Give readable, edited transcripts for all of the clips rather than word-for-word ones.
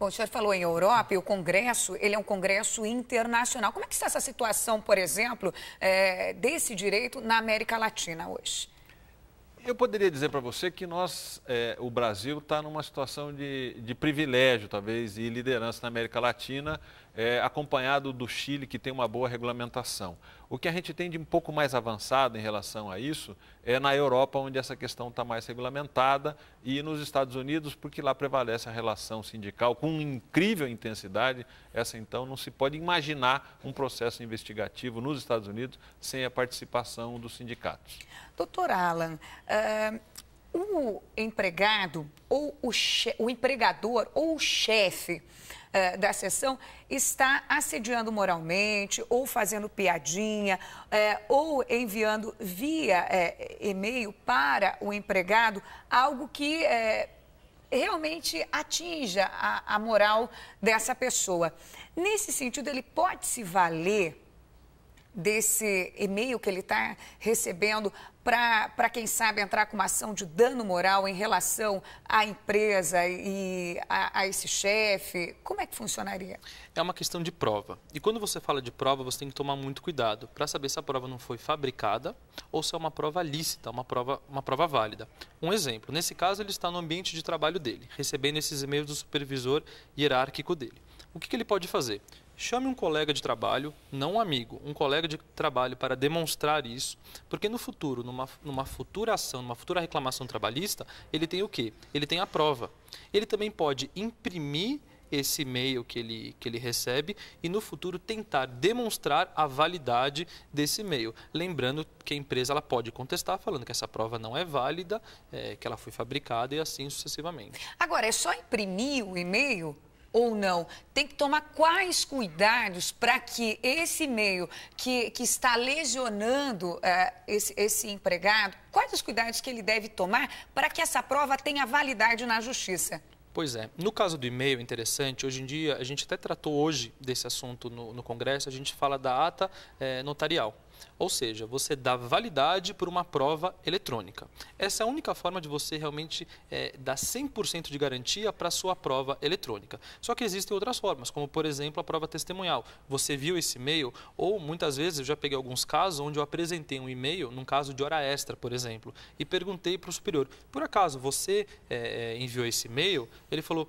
Bom, o senhor falou em Europa e o Congresso, ele é um Congresso internacional. Como é que está essa situação, por exemplo, desse direito na América Latina hoje? Eu poderia dizer para você que o Brasil está numa situação de privilégio, talvez, e liderança na América Latina, acompanhado do Chile, que tem uma boa regulamentação. O que a gente tem de um pouco mais avançado em relação a isso é na Europa, onde essa questão está mais regulamentada, e nos Estados Unidos, porque lá prevalece a relação sindical com incrível intensidade. Essa, então, não se pode imaginar um processo investigativo nos Estados Unidos sem a participação dos sindicatos. Doutor Alan, o empregado ou o empregador ou o chefe da seção está assediando moralmente ou fazendo piadinha ou enviando via e-mail para o empregado algo que realmente atinja a moral dessa pessoa. Nesse sentido, ele pode se valer desse e-mail que ele está recebendo para, quem sabe, entrar com uma ação de dano moral em relação à empresa e a esse chefe? Como é que funcionaria? É uma questão de prova. E quando você fala de prova, você tem que tomar muito cuidado para saber se a prova não foi fabricada ou se é uma prova lícita, uma prova válida. Um exemplo, nesse caso ele está no ambiente de trabalho dele, recebendo esses e-mails do supervisor hierárquico dele. O que ele pode fazer? Chame um colega de trabalho, não um amigo, um colega de trabalho para demonstrar isso, porque no futuro, numa futura ação, numa futura reclamação trabalhista, ele tem o quê? Ele tem a prova. Ele também pode imprimir esse e-mail que ele recebe e no futuro tentar demonstrar a validade desse e-mail. Lembrando que a empresa ela pode contestar falando que essa prova não é válida, que ela foi fabricada e assim sucessivamente. Agora, é só imprimir o e-mail? Ou não? Tem que tomar quais cuidados para que esse e-mail que está lesionando esse empregado, quais os cuidados que ele deve tomar para que essa prova tenha validade na justiça? Pois é. No caso do e-mail, interessante, hoje em dia, a gente até tratou hoje desse assunto no Congresso, a gente fala da ata notarial. Ou seja, você dá validade por uma prova eletrônica. Essa é a única forma de você realmente dar 100% de garantia para a sua prova eletrônica. Só que existem outras formas, como por exemplo a prova testemunhal. Você viu esse e-mail ou muitas vezes eu já peguei alguns casos onde eu apresentei um e-mail, num caso de hora extra, por exemplo, e perguntei para o superior, por acaso você enviou esse e-mail? Ele falou,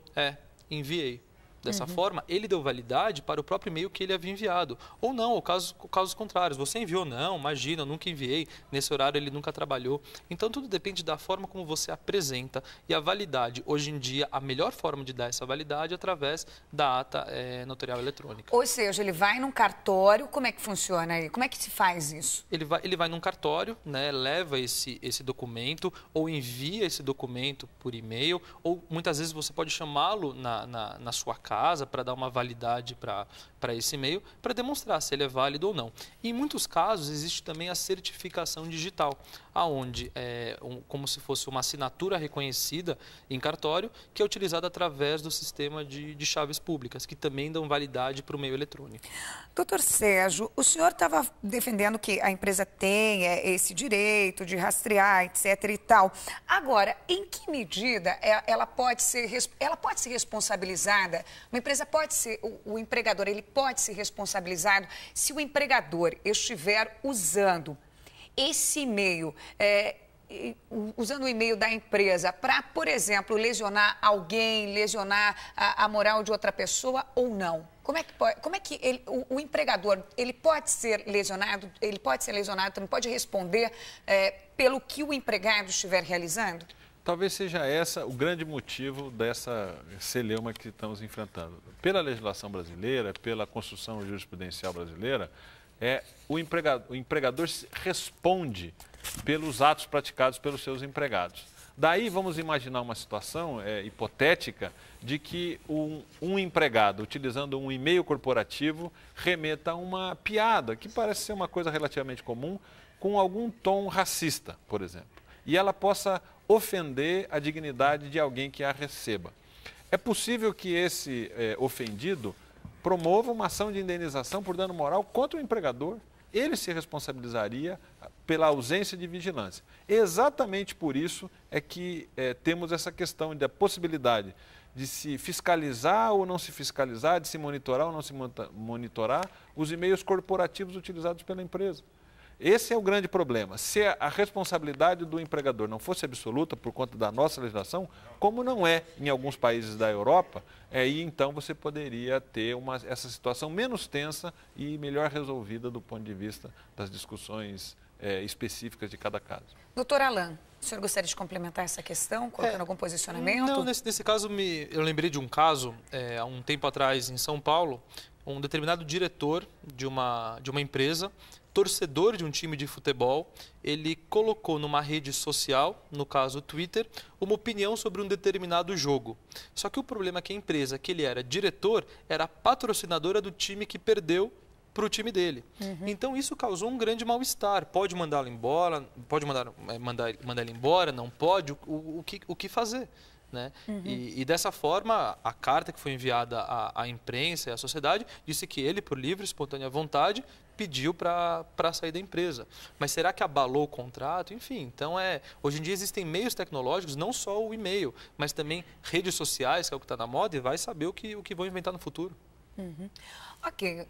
enviei. Dessa forma, ele deu validade para o próprio e-mail que ele havia enviado. Ou não, ou casos contrários. Você enviou? Não, imagina, eu nunca enviei. Nesse horário ele nunca trabalhou. Então, tudo depende da forma como você apresenta. E a validade, hoje em dia, a melhor forma de dar essa validade é através da ata notarial eletrônica. Ou seja, ele vai num cartório, como é que funciona aí? Como é que se faz isso? Ele vai num cartório, né, leva esse documento ou envia esse documento por e-mail. Ou muitas vezes você pode chamá-lo na sua casa para dar uma validade para esse e-mail, para demonstrar se ele é válido ou não. E, em muitos casos, existe também a certificação digital, aonde como se fosse uma assinatura reconhecida em cartório, que é utilizada através do sistema de chaves públicas, que também dão validade para o meio eletrônico. Doutor Sérgio, o senhor estava defendendo que a empresa tem esse direito de rastrear, etc. e tal. Agora, em que medida ela pode ser responsabilizada? Uma empresa pode ser, o empregador, ele pode ser responsabilizado se o empregador estiver usando esse e-mail, usando o e-mail da empresa para, por exemplo, lesionar alguém, lesionar a moral de outra pessoa ou não? Como é que o empregador, ele pode ser lesionado, também pode responder pelo que o empregado estiver realizando? Talvez seja o grande motivo dessa celeuma que estamos enfrentando. Pela legislação brasileira, pela construção jurisprudencial brasileira, o empregador responde pelos atos praticados pelos seus empregados. Daí vamos imaginar uma situação hipotética de que um empregado, utilizando um e-mail corporativo, remeta uma piada, que parece ser uma coisa relativamente comum, com algum tom racista, por exemplo. E ela possa ofender a dignidade de alguém que a receba. É possível que esse ofendido promova uma ação de indenização por dano moral contra o empregador ele se responsabilizaria pela ausência de vigilância. Exatamente por isso é que temos essa questão da possibilidade de se fiscalizar ou não se fiscalizar, de se monitorar ou não se monitorar os e-mails corporativos utilizados pela empresa. Esse é o grande problema. Se a responsabilidade do empregador não fosse absoluta por conta da nossa legislação, como não é em alguns países da Europa, aí então você poderia ter essa situação menos tensa e melhor resolvida do ponto de vista das discussões específicas de cada caso. Doutor Alain, o senhor gostaria de complementar essa questão, colocando algum posicionamento? Não, nesse caso eu lembrei de um caso, há um tempo atrás em São Paulo, um determinado diretor de uma empresa, torcedor de um time de futebol, ele colocou numa rede social, no caso o Twitter, uma opinião sobre um determinado jogo. Só que o problema é que a empresa que ele era diretor era patrocinadora do time que perdeu para o time dele. Então isso causou um grande mal-estar. Pode mandá-lo embora, pode mandar ele embora, não pode, o que fazer? Né? E dessa forma, a carta que foi enviada à imprensa e à sociedade disse que ele, por livre e espontânea vontade, pediu para sair da empresa. Mas será que abalou o contrato? Enfim, então hoje em dia existem meios tecnológicos, não só o e-mail, mas também redes sociais, que é o que está na moda, e vai saber o que vão inventar no futuro. Ok.